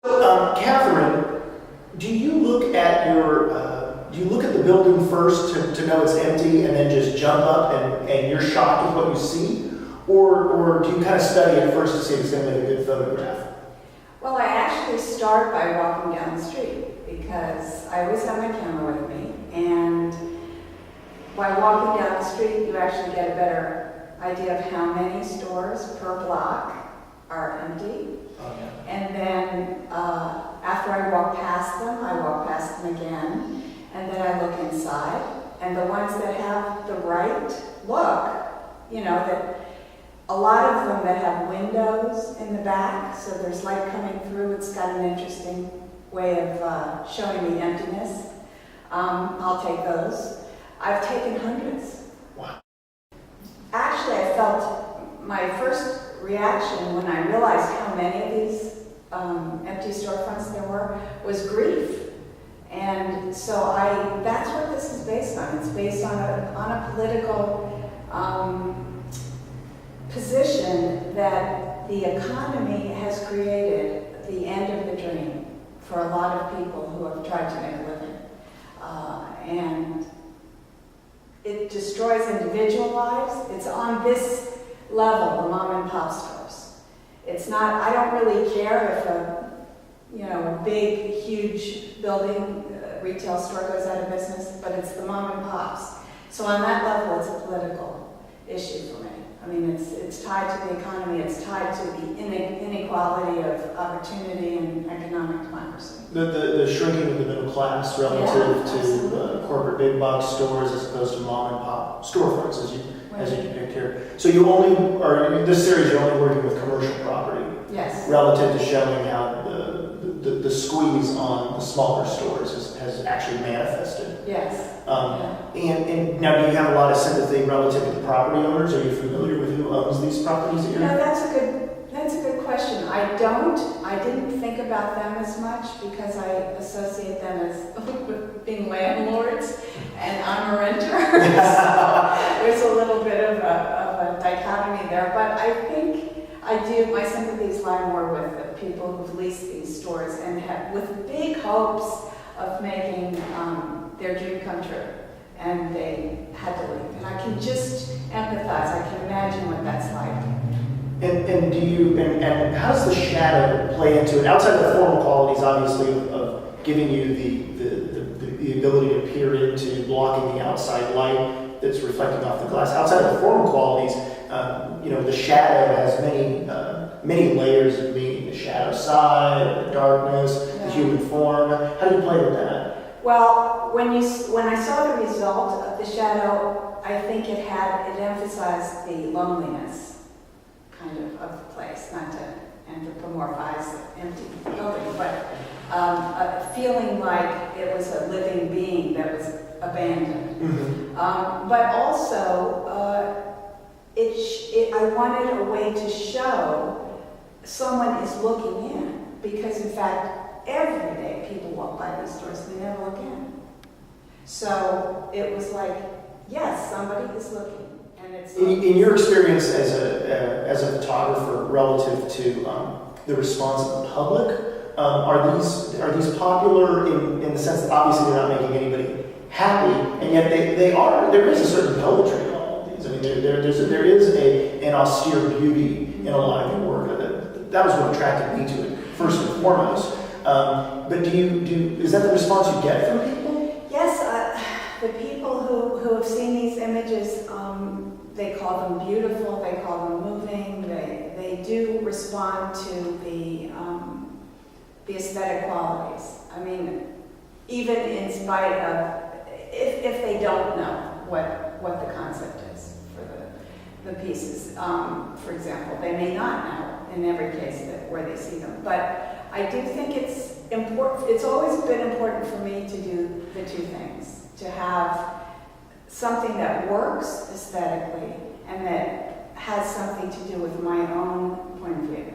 Catherine, do you look at the building first to know it's empty and then just jump up and you're shocked with what you see? Or do you kind of study it first to see if it's going to make a good photograph? Well, I actually start by walking down the street because I always have my camera with me, and by walking down the street you actually get a better idea of how many stores per block are empty. Oh, yeah. And then after I walk past them again, and then I look inside, and the ones that have the right look, that a lot of them that have windows in the back, so there's light coming through, it's got an interesting way of showing the emptiness. I'll take those. I've taken hundreds. Wow. Actually, I felt my first reaction when I realized how many of these empty storefronts there were was grief. And so that's what this is based on. It's based on a political position that the economy has created the end of the dream for a lot of people who have tried to make a living. And it destroys individual lives. It's on this level, the mom and pop stores. It's not, I don't really care if a big, huge building, retail store goes out of business, but it's the mom and pops. So on that level, it's a political issue for me. I mean, it's tied to the economy, it's tied to the inequality of opportunity and economic democracy. The shrinking of the middle class relative to corporate big box stores as opposed to mom and pop storefronts, as you depict here. So this series, you're only working with commercial property. Yes. Relative to showing how the squeeze on the smaller stores has actually manifested. Yes. And now, do you have a lot of sympathy relative to the property owners? Are you familiar with who owns these properties? That's a good question. I didn't think about them as much because I associate them as with being landlords, and I'm a renter. So there's a little bit of a dichotomy there, but I think my sympathies lie more with the people who've leased these stores and with big hopes of making their dream come true, and they had to leave. And I can just empathize. I can imagine what that's like. And how does the shadow play into it? Outside the formal qualities, obviously, of giving you the ability to peer into, blocking the outside light that's reflecting off the glass. Outside of the formal qualities, the shadow has many layers of meaning. The shadow side, the darkness, the human form. How do you play with that? Well, when I saw the result of the shadow, I think it emphasized the loneliness of the place, not to anthropomorphize the empty building, but feeling like it was a living being that was abandoned. Mm-hmm. But also, I wanted a way to show someone is looking in, because in fact, every day people walk by these stores and they never look in. So it was like, yes, somebody is looking. In your experience as a photographer relative to the response of the public, are these popular in the sense that obviously they're not making anybody happy, and yet there is a certain poetry in all of these. I mean, there is an austere beauty in a lot of your work. That was what attracted me to it first and foremost. But is that the response you get from people? Yes, the people who have seen these images, they call them beautiful, they call them moving, they do respond to the aesthetic qualities. I mean, even in spite of, if they don't know what the concept is for the pieces. For example, they may not know in every case where they see them. But I do think it's important, it's always been important for me to do the two things, to have something that works aesthetically and that has something to do with my own point of view.